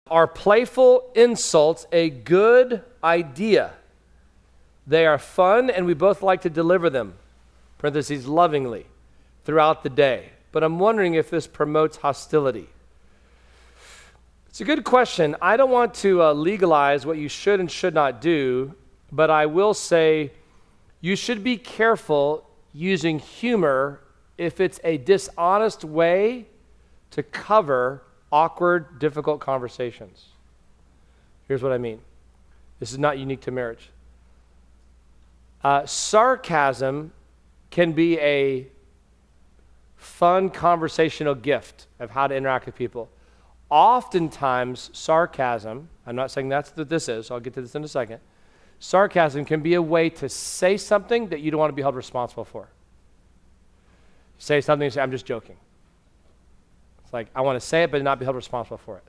Are playful insults a good idea? They are fun, and we both like to deliver them, parentheses, lovingly, throughout the day. But I'm wondering if this promotes hostility. It's a good question. I don't want to legalize what you should and should not do, but I will say you should be careful using humor if it's a dishonest way to cover awkward, difficult conversations. Here's what I mean. This is not unique to marriage. Sarcasm can be a fun conversational gift of how to interact with people. Oftentimes, sarcasm, I'm not saying that's what this is, so I'll get to this in a second. Sarcasm can be a way to say something that you don't want to be held responsible for. Say something and say, I'm just joking. It's like, I want to say it, but not be held responsible for it.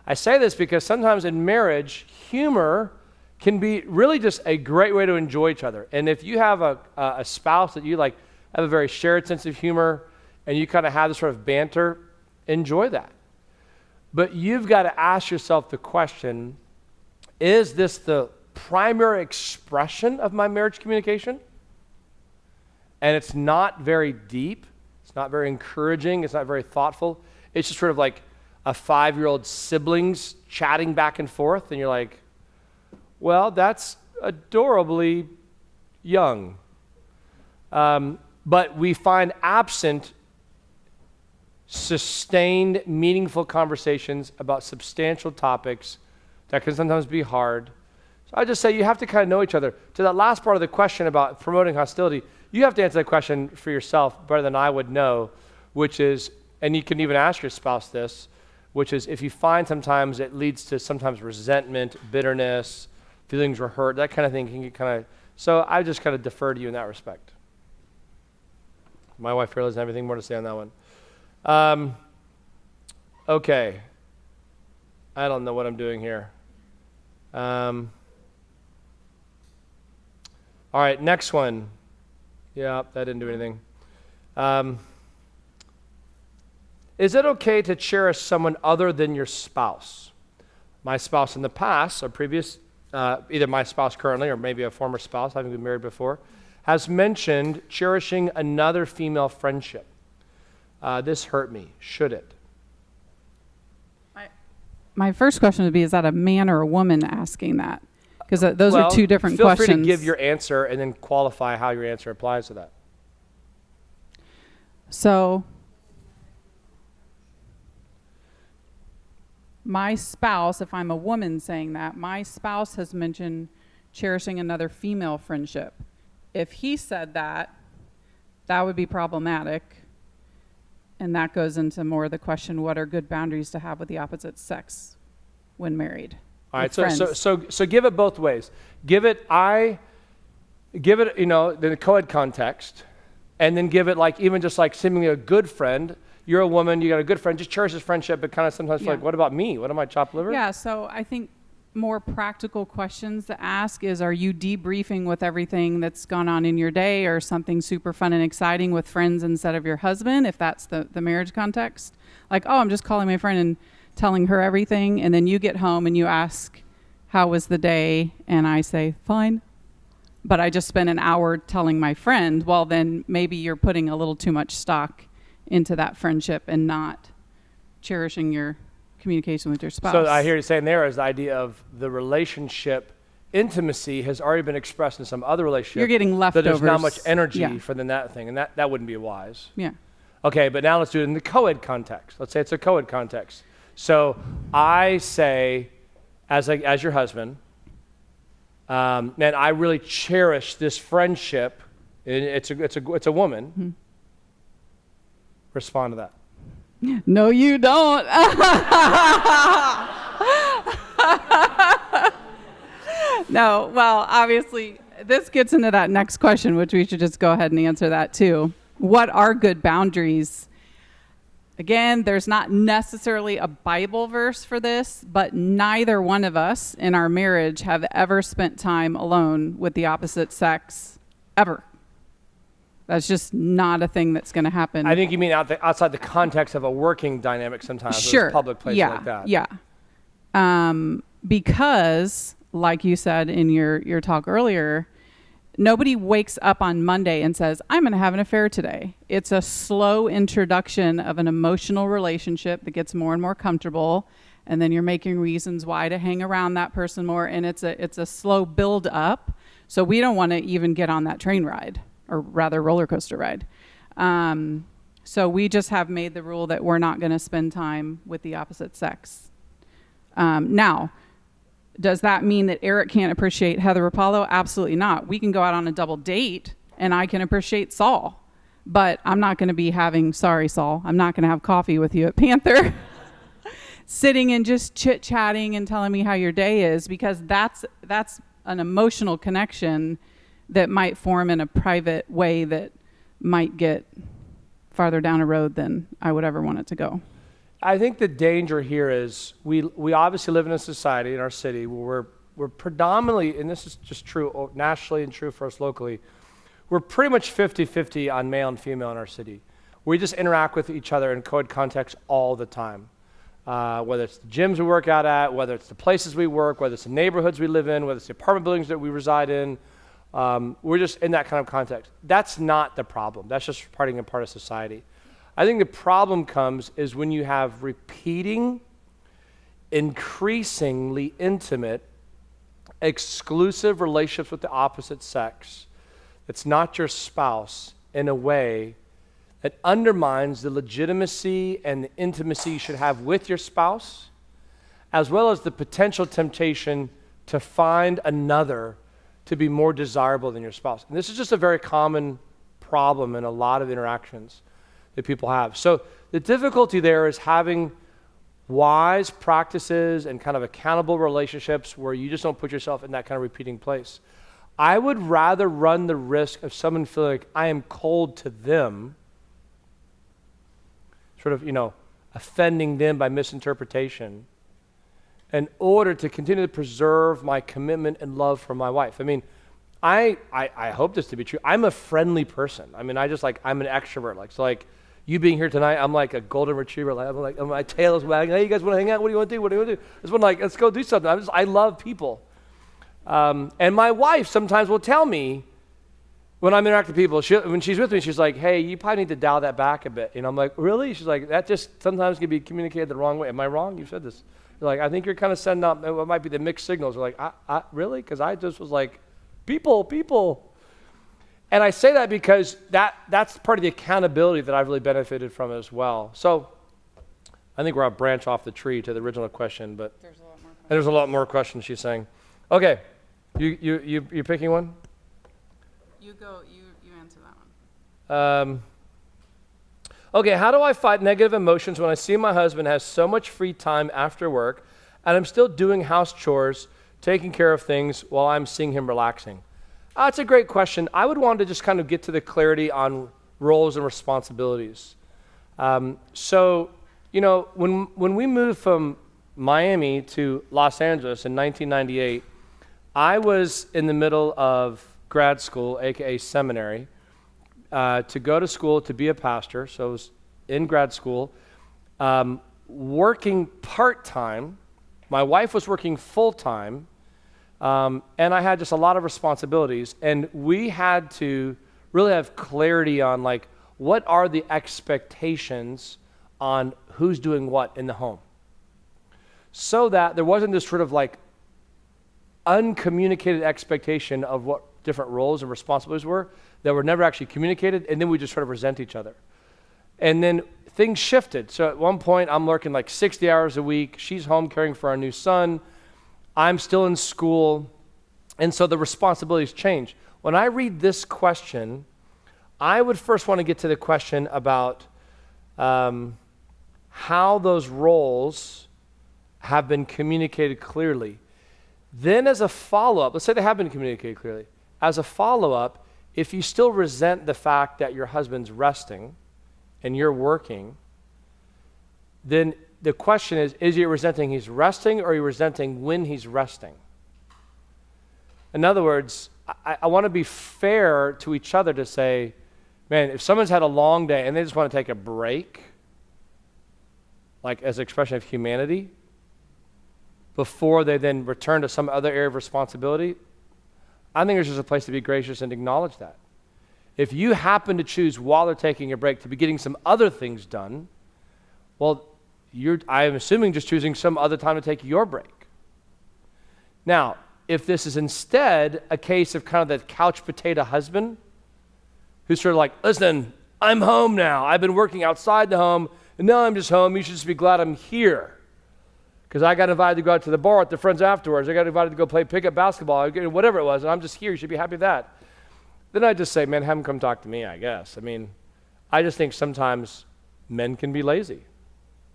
I say this because sometimes in marriage, humor can be really just a great way to enjoy each other. And if you have a spouse that you like, have a very shared sense of humor, and you kind of have this sort of banter, enjoy that. But you've got to ask yourself the question, is this the primary expression of my marriage communication? And it's not very deep. It's not very encouraging. It's not very thoughtful. It's just sort of like a 5-year-old siblings chatting back and forth. And you're like, well, that's adorably young. But we find absent sustained, meaningful conversations about substantial topics that can sometimes be hard. So I just say you have to kind of know each other. To that last part of the question about promoting hostility, you have to answer that question for yourself better than I would know, which is, and you can even ask your spouse this, which is if you find sometimes it leads to sometimes resentment, bitterness, feelings were hurt, that kind of thing can get kind of, so I just kind of defer to you in that respect. My wife here doesn't have anything more to say on that one. Okay. I don't know what I'm doing here. All right, next one. Yeah, that didn't do anything. Is it okay to cherish someone other than your spouse? My spouse in the past, or previous, either my spouse currently or maybe a former spouse, having been married before, has mentioned cherishing another female friendship. This hurt me. Should it? My first question would be, is that a man or a woman asking that? Because those are two different questions. Feel free to give your answer and then qualify how your answer applies to that. So, my spouse, if I'm a woman saying that, my spouse has mentioned cherishing another female friendship. If he said that, that would be problematic. And that goes into more of the question, what are good boundaries to have with the opposite sex when married? All right, so give it both ways. Give it, the co-ed context, and then give it like, even just like seemingly a good friend. You're a woman, you got a good friend, just cherish this friendship, but kind of sometimes feel like, what about me? What am I, chopped liver? Yeah, so I think more practical questions to ask is, are you debriefing with everything that's gone on in your day or something super fun and exciting with friends instead of your husband, if that's the marriage context? Like, oh, I'm just calling my friend and telling her everything, and then you get home and you ask, how was the day? And I say, fine. But I just spent an hour telling my friend. Well, then maybe you're putting a little too much stock into that friendship and not cherishing your communication with your spouse. So I hear you saying there is the idea of the relationship intimacy has already been expressed in some other relationship. You're getting leftovers. That there's not much energy for that thing, and that wouldn't be wise. Yeah. Okay, but now let's do it in the co-ed context. Let's say it's a co-ed context. So I say, as your husband, man, I really cherish this friendship. It's a woman. Mm-hmm. Respond to that. No, you don't. No, well, obviously, this gets into that next question, which we should just go ahead and answer that too. What are good boundaries? Again, there's not necessarily a Bible verse for this, but neither one of us in our marriage have ever spent time alone with the opposite sex, ever. That's just not a thing that's going to happen. I think you mean outside the context of a working dynamic sometimes. Sure. Public places like that. Yeah. Because, like you said in your talk earlier, nobody wakes up on Monday and says, I'm going to have an affair today. It's a slow introduction of an emotional relationship that gets more and more comfortable. And then you're making reasons why to hang around that person more. And it's a slow build up. So we don't want to even get on that train ride, or rather roller coaster ride. So we just have made the rule that we're not going to spend time with the opposite sex. Now, does that mean that Eric can't appreciate Heather Apollo? Absolutely not. We can go out on a double date and I can appreciate Saul, but I'm not going to be sorry, Saul, I'm not going to have coffee with you at Panther sitting and just chit-chatting and telling me how your day is, because that's an emotional connection that might form in a private way that might get farther down a road than I would ever want it to go. I think the danger here is we obviously live in a society in our city where we're predominantly, and this is just true nationally and true for us locally, we're pretty much 50-50 on male and female in our city. We just interact with each other in co-ed context all the time. Whether it's the gyms we work out at, whether it's the places we work, whether it's the neighborhoods we live in, whether it's the apartment buildings that we reside in, we're just in that kind of context. That's not the problem. That's just part of society. I think the problem comes is when you have repeating, increasingly intimate, exclusive relationships with the opposite sex that's not your spouse in a way that undermines the legitimacy and the intimacy you should have with your spouse, as well as the potential temptation to find another to be more desirable than your spouse. And this is just a very common problem in a lot of interactions that people have. So the difficulty there is having wise practices and kind of accountable relationships where you just don't put yourself in that kind of repeating place. I would rather run the risk of someone feeling like I am cold to them, sort of, offending them by misinterpretation, in order to continue to preserve my commitment and love for my wife. I mean, I hope this to be true. I'm a friendly person. I mean, I'm an extrovert. So you being here tonight, I'm like a golden retriever. My tail is wagging. Hey, you guys want to hang out? What do you want to do? What do you want to do? I just want let's go do something. I love people. And my wife sometimes will tell me when I'm interacting with people, when she's with me, she's like, hey, you probably need to dial that back a bit. I'm like, really? She's like, that just sometimes can be communicated the wrong way. Am I wrong? You said this. You're like, I think you're kind of sending out what might be the mixed signals. We're like, really? Because I just was like, people. And I say that because that's part of the accountability that I've really benefited from as well. So I think we're a branch off the tree to the original question, but there's a lot more questions she's saying. Okay, you picking one? You answer that one. Okay, how do I fight negative emotions when I see my husband has so much free time after work and I'm still doing house chores, taking care of things while I'm seeing him relaxing? That's a great question. I would want to just kind of get to the clarity on roles and responsibilities. So, when we moved from Miami to Los Angeles in 1998, I was in the middle of grad school, aka seminary, to go to school to be a pastor. So I was in grad school, working part-time. My wife was working full-time. And I had just a lot of responsibilities, and we had to really have clarity on what are the expectations on who's doing what in the home, so that there wasn't this sort of uncommunicated expectation of what different roles and responsibilities were that were never actually communicated, and then we just sort of resent each other. And then things shifted. So at one point, I'm working 60 hours a week. She's home caring for our new son. I'm still in school, and so the responsibilities change. When I read this question, I would first want to get to the question about how those roles have been communicated clearly. Then as a follow-up, let's say they have been communicated clearly. As a follow-up, if you still resent the fact that your husband's resting and you're working, then the question is he resenting he's resting, or are you resenting when he's resting? In other words, I want to be fair to each other to say, man, if someone's had a long day and they just want to take a break, as an expression of humanity, before they then return to some other area of responsibility, I think there's just a place to be gracious and acknowledge that. If you happen to choose while they're taking a break to be getting some other things done, well, I am assuming just choosing some other time to take your break. Now, if this is instead a case of kind of that couch potato husband who's sort of like, listen, I'm home now. I've been working outside the home, and now I'm just home. You should just be glad I'm here. Because I got invited to go out to the bar with the friends afterwards. I got invited to go play pickup basketball, whatever it was, and I'm just here. You should be happy with that. Then I just say, man, have them come talk to me, I guess. I mean, I just think sometimes men can be lazy.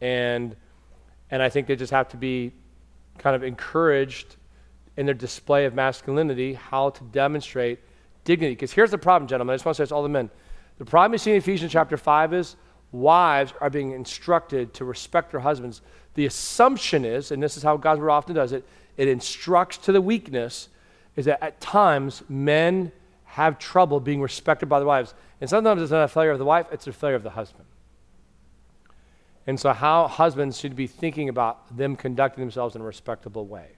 And I think they just have to be kind of encouraged in their display of masculinity, how to demonstrate dignity. Because here's the problem, gentlemen. I just want to say this to all the men. The problem you see in Ephesians chapter 5 is wives are being instructed to respect their husbands. The assumption is, and this is how God's word often does it, it instructs to the weakness, is that at times men have trouble being respected by the wives. And sometimes it's not a failure of the wife, it's a failure of the husband. And so how husbands should be thinking about them conducting themselves in a respectable way.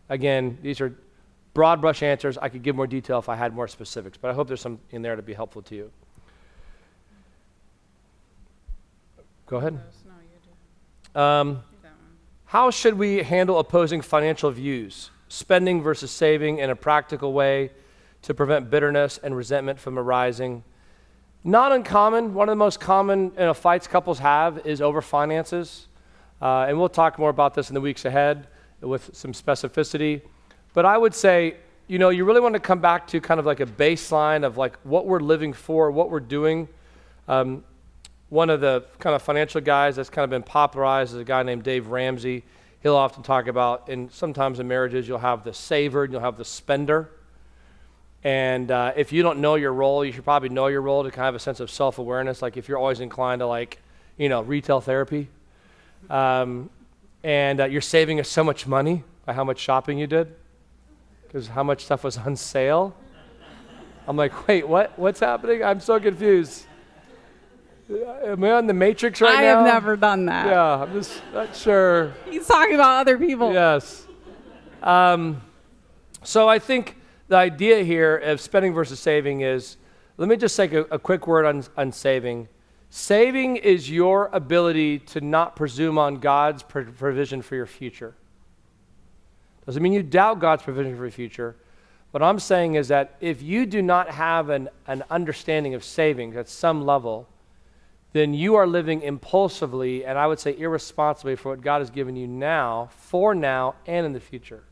Again, these are broad brush answers. I could give more detail if I had more specifics, but I hope there's some in there to be helpful to you. Go ahead. How should we handle opposing financial views, spending versus saving in a practical way to prevent bitterness and resentment from arising? Not uncommon. One of the most common fights couples have is over finances. And we'll talk more about this in the weeks ahead with some specificity. But I would say, you really want to come back to kind of like a baseline of like what we're living for, what we're doing. One of the kind of financial guys that's kind of been popularized is a guy named Dave Ramsey. He'll often talk about, and sometimes in marriages, you'll have the saver and you'll have the spender. And if you don't know your role, you should probably know your role to kind of have a sense of self-awareness. Like if you're always inclined to retail therapy, and you're saving us so much money by how much shopping you did, because how much stuff was on sale. I'm like, wait, what's happening? I'm so confused. Am I on the Matrix right now? I have never done that. Yeah, I'm just not sure. He's talking about other people. Yes. So I think the idea here of spending versus saving is, let me just take a quick word on saving. Saving is your ability to not presume on God's provision for your future. Doesn't mean you doubt God's provision for your future. What I'm saying is that if you do not have an understanding of savings at some level, then you are living impulsively, and I would say irresponsibly, for what God has given you now, for now, and in the future.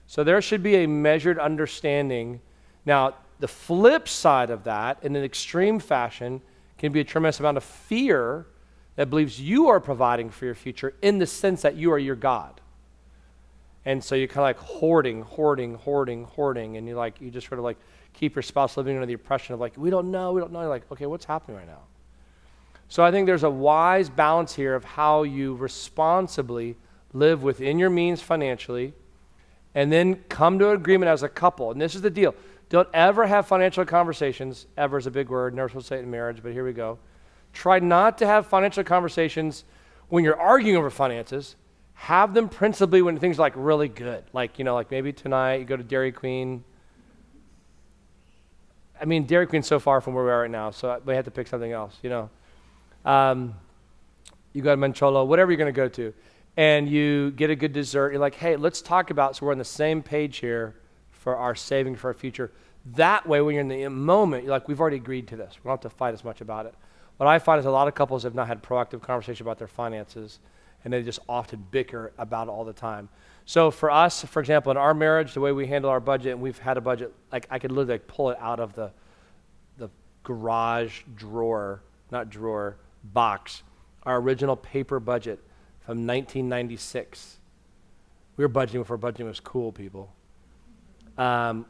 So there should be a measured understanding. Now, the flip side of that, in an extreme fashion, can be a tremendous amount of fear that believes you are providing for your future in the sense that you are your God. And so you're kind of like hoarding, and you just sort of like keep your spouse living under the oppression of like, we don't know. You're like, okay, what's happening right now? So I think there's a wise balance here of how you responsibly live within your means financially and then come to an agreement as a couple. And this is the deal. Don't ever have financial conversations. Ever is a big word. Never supposed to say it in marriage, but here we go. Try not to have financial conversations when you're arguing over finances. Have them principally when things are like really good. Like maybe tonight you go to Dairy Queen. I mean, Dairy Queen's so far from where we are right now, so we have to pick something else, You go to Mancholo, whatever you're going to go to, and you get a good dessert. You're like, hey, let's talk about, so we're on the same page here for our saving for our future. That way, when you're in the moment, you're like, we've already agreed to this. We don't have to fight as much about it. What I find is a lot of couples have not had proactive conversation about their finances, and they just often bicker about it all the time. So for us, for example, in our marriage, the way we handle our budget, and we've had a budget, like I could literally pull it out of the garage box, our original paper budget from 1996. We were budgeting before budgeting was cool, people. I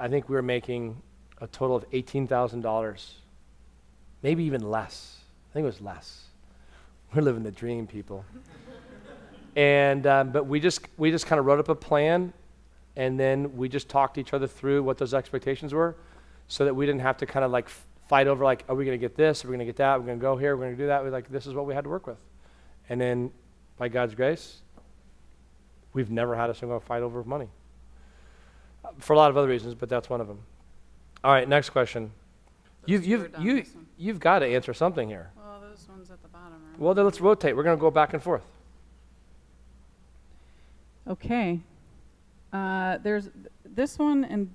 think we were making a total of $18,000, maybe even less. I think it was less. We're living the dream, people. And but we just kind of wrote up a plan, and then we just talked each other through what those expectations were, so that we didn't have to kind of like fight over like, are we going to get this? Are we going to get that? We're going to go here. We're going to do that. We're like, this is what we had to work with. And then by God's grace, We've never had a single fight over money. For a lot of other reasons, but that's one of them. All right, next question. You've got to answer something here. Well, those ones at the bottom are... Well, then let's rotate. We're going to go back and forth. Okay. There's this one and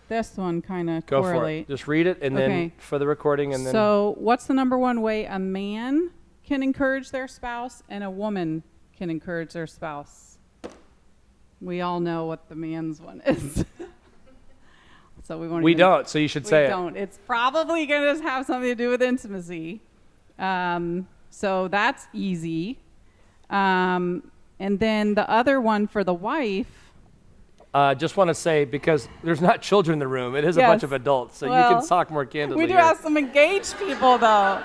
this one kind of Go correlate. for it. Just read it, and then for the recording, and then... So what's the number one way a man can encourage their spouse and a woman can encourage their spouse? We all know what the man's one is. So we won't. We don't, so you should say it. We don't. It's probably going to have something to do with intimacy. So that's easy. And then the other one for the wife. Just want to say, because there's not children in the room, it is a bunch of adults, so you can talk more candidly. We do have some engaged people, though.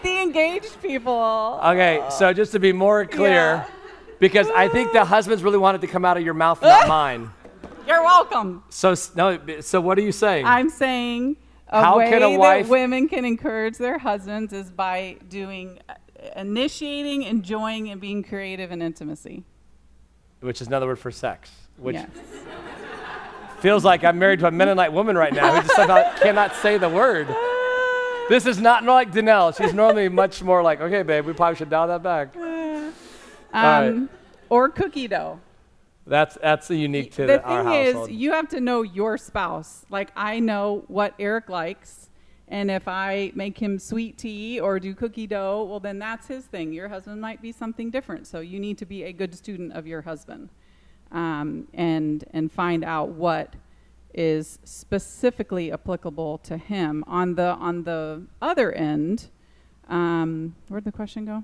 The engaged people. Okay, so just to be more clear, because I think the husbands really want it to come out of your mouth, not mine. You're welcome. So what are you saying? I'm saying How way can a wife... that women can encourage their husbands is by initiating, enjoying, and being creative in intimacy. Which is another word for sex. Which yes. feels like I'm married to a Mennonite woman right now who just about cannot say the word. This is not like Danelle. She's normally much more like, okay, babe, we probably should dial that back. All right. Or cookie dough. That's unique to our household. The thing is, you have to know your spouse. Like, I know what Eric likes, and if I make him sweet tea or do cookie dough, well, then that's his thing. Your husband might be something different, so you need to be a good student of your husband, and find out what is specifically applicable to him. On the other end, where'd the question go?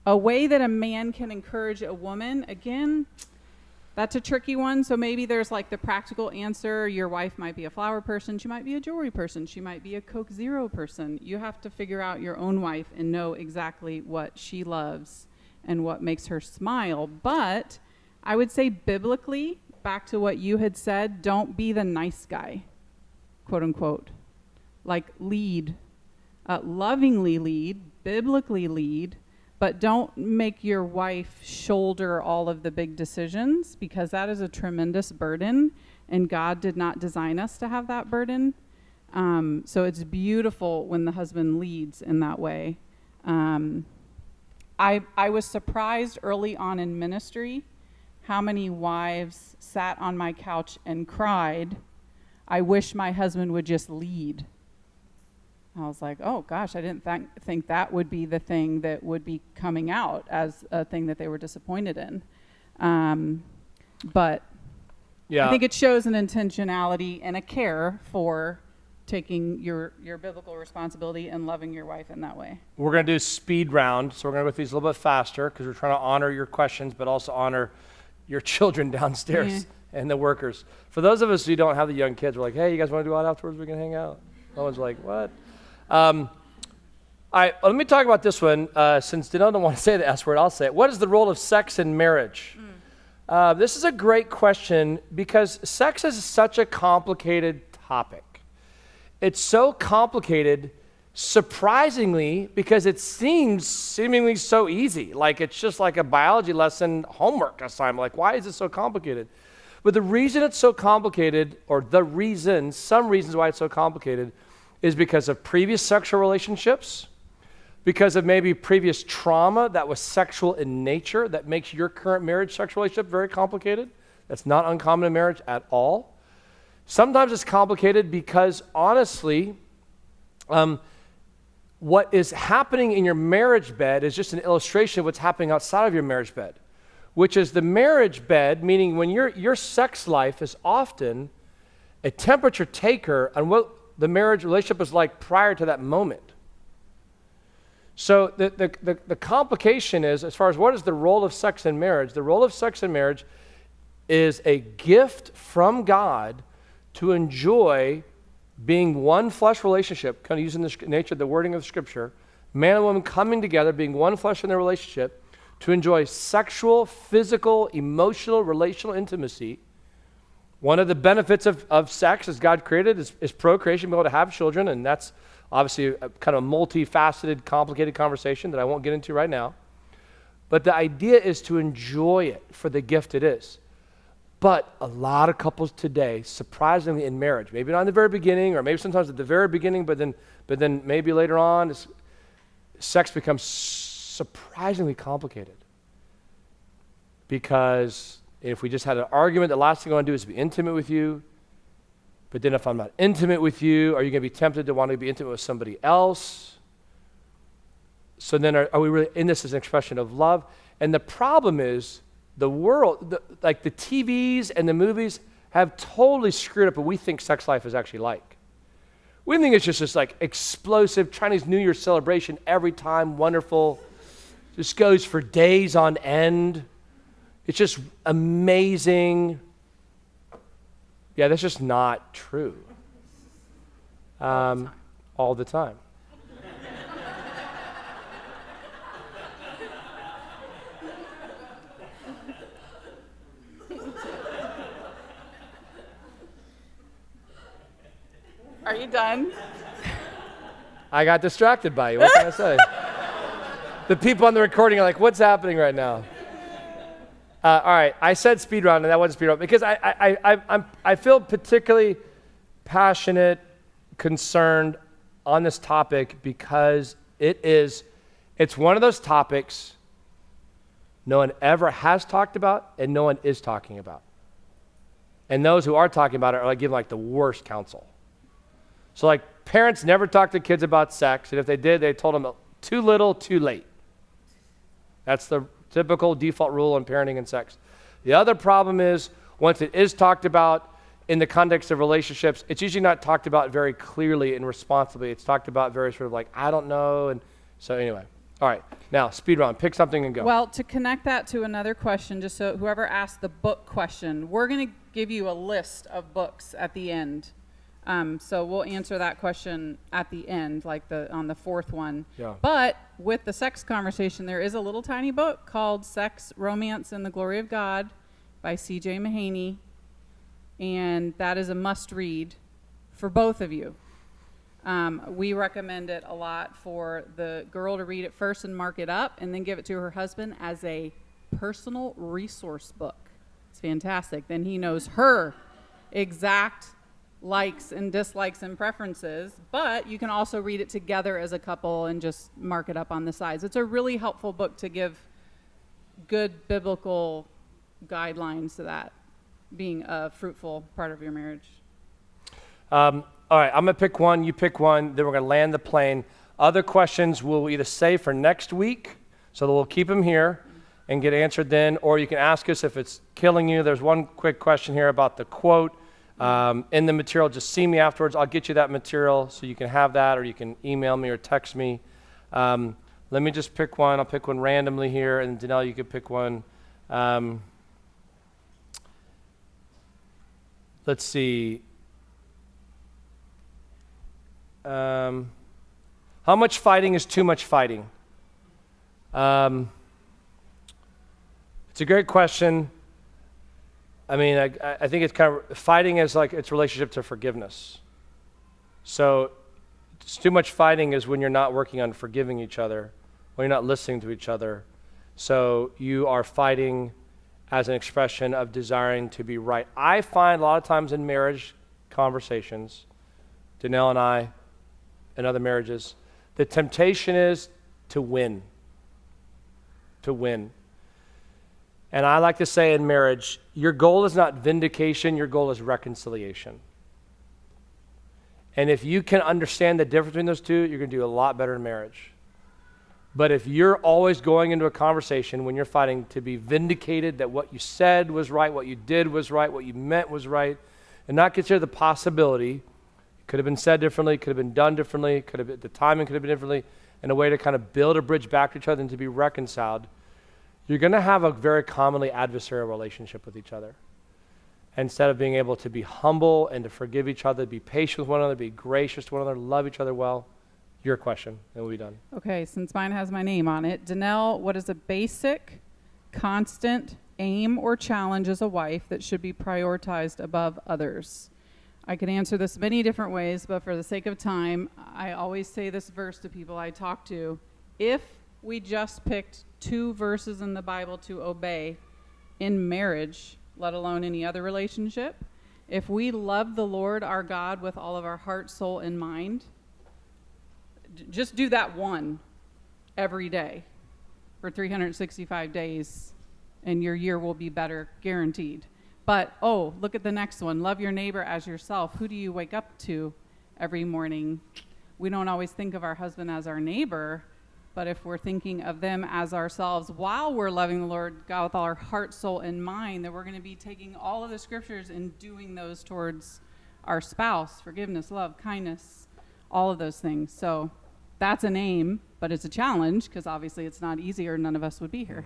A way that a man can encourage a woman, again, that's a tricky one. So maybe there's like the practical answer. Your wife might be a flower person. She might be a jewelry person. She might be a Coke Zero person. You have to figure out your own wife and know exactly what she loves and what makes her smile. But I would say biblically, back to what you had said, don't be the nice guy, quote unquote. Like lead, lovingly lead, biblically lead. But don't make your wife shoulder all of the big decisions, because that is a tremendous burden, and God did not design us to have that burden. So it's beautiful when the husband leads in that way. I was surprised early on in ministry how many wives sat on my couch and cried, "I wish my husband would just lead." I was like, oh, gosh, I didn't think that would be the thing that would be coming out as a thing that they were disappointed in. But I think it shows an intentionality and a care for taking your biblical responsibility and loving your wife in that way. We're going to do speed round, so we're going to go through these a little bit faster because we're trying to honor your questions, but also honor your children downstairs and the workers. For those of us who don't have the young kids, we're like, hey, you guys want to do what afterwards? We can hang out. No one's like, what? Let me talk about this one. Since Danelle don't want to say the S word, I'll say it. What is the role of sex in marriage? This is a great question because sex is such a complicated topic. It's so complicated, surprisingly, because it seems seemingly so easy. Like it's just like a biology lesson homework assignment. Like, why is it so complicated? But the reason it's so complicated, or some reasons why it's so complicated, is because of previous sexual relationships, because of maybe previous trauma that was sexual in nature that makes your current marriage sexual relationship very complicated. That's not uncommon in marriage at all. Sometimes it's complicated because, honestly, what is happening in your marriage bed is just an illustration of what's happening outside of your marriage bed, which is the marriage bed, meaning when your sex life is often a temperature taker on what the marriage relationship was like prior to that moment. So the complication is, as far as what is the role of sex in marriage, the role of sex in marriage is a gift from God to enjoy being one flesh relationship, kind of using the nature of the wording of the scripture, man and woman coming together, being one flesh in their relationship, to enjoy sexual, physical, emotional, relational intimacy. One of the benefits of sex, as God created, is procreation, being able to have children, and that's obviously a kind of multifaceted, complicated conversation that I won't get into right now. But the idea is to enjoy it for the gift it is. But a lot of couples today, surprisingly in marriage, maybe not in the very beginning, or maybe sometimes at the very beginning, but then maybe later on, sex becomes surprisingly complicated. Because if we just had an argument, the last thing I want to do is be intimate with you. But then if I'm not intimate with you, are you going to be tempted to want to be intimate with somebody else? So then are we really in this as an expression of love? And the problem is, the world, like the TVs and the movies have totally screwed up what we think sex life is actually like. We think it's just this like explosive Chinese New Year celebration every time, wonderful, just goes for days on end. It's just amazing. Yeah, that's just not true. All the time. Are you done? I got distracted by you. What can I say? The people on the recording are like, what's happening right now? All right, I said speed round, and that wasn't speed round, because I feel particularly passionate, concerned on this topic because it's one of those topics no one ever has talked about and no one is talking about. And those who are talking about it are like giving like the worst counsel. So like parents never talk to kids about sex, and if they did, they told them too little, too late. That's the typical default rule on parenting and sex. The other problem is once it is talked about in the context of relationships, it's usually not talked about very clearly and responsibly. It's talked about very sort of like, I don't know. And so anyway, all right, now speed round, pick something and go. Well, to connect that to another question, just so whoever asked the book question, we're going to give you a list of books at the end. So we'll answer that question at the end, like on the fourth one. Yeah. But with the sex conversation, there is a little tiny book called Sex, Romance, and the Glory of God by C.J. Mahaney. And that is a must read for both of you. We recommend it a lot for the girl to read it first and mark it up and then give it to her husband as a personal resource book. It's fantastic. Then he knows her exact likes and dislikes and preferences, but you can also read it together as a couple and just mark it up on the sides. It's a really helpful book to give good biblical guidelines to that being a fruitful part of your marriage. All right, I'm going to pick one, you pick one, then we're going to land the plane. Other questions we'll either save for next week, so that we'll keep them here and get answered then, or you can ask us if it's killing you. There's one quick question here about the quote. In the material, just see me afterwards. I'll get you that material so you can have that, or you can email me or text me. Let me just pick one. I'll pick one randomly here, and Danelle, you can pick one. Let's see. How much fighting is too much fighting? It's a great question. I mean, I think it's kind of, fighting is like its relationship to forgiveness. So it's too much fighting is when you're not working on forgiving each other, when you're not listening to each other. So you are fighting as an expression of desiring to be right. I find a lot of times in marriage conversations, Danelle and I, and other marriages, the temptation is to win. To win. And I like to say in marriage, your goal is not vindication, your goal is reconciliation. And if you can understand the difference between those two, you're going to do a lot better in marriage. But if you're always going into a conversation when you're fighting to be vindicated that what you said was right, what you did was right, what you meant was right, and not consider the possibility, it could have been said differently, could have been done differently, the timing could have been differently, and a way to kind of build a bridge back to each other and to be reconciled, you're going to have a very commonly adversarial relationship with each other. Instead of being able to be humble and to forgive each other, be patient with one another, be gracious to one another, love each other well. Your question, and we'll be done. Okay, since mine has my name on it. Danelle, what is a basic, constant aim or challenge as a wife that should be prioritized above others? I could answer this many different ways, but for the sake of time, I always say this verse to people I talk to. If we just picked 2 verses in the Bible to obey in marriage, let alone any other relationship, if we love the Lord our God with all of our heart, soul, and mind, just do that one every day for 365 days, and your year will be better, guaranteed. But, look at the next one. Love your neighbor as yourself. Who do you wake up to every morning? We don't always think of our husband as our neighbor, but if we're thinking of them as ourselves while we're loving the Lord God with all our heart, soul, and mind, then we're going to be taking all of the scriptures and doing those towards our spouse. Forgiveness, love, kindness, all of those things. So that's an aim, but it's a challenge because obviously it's not easy or none of us would be here.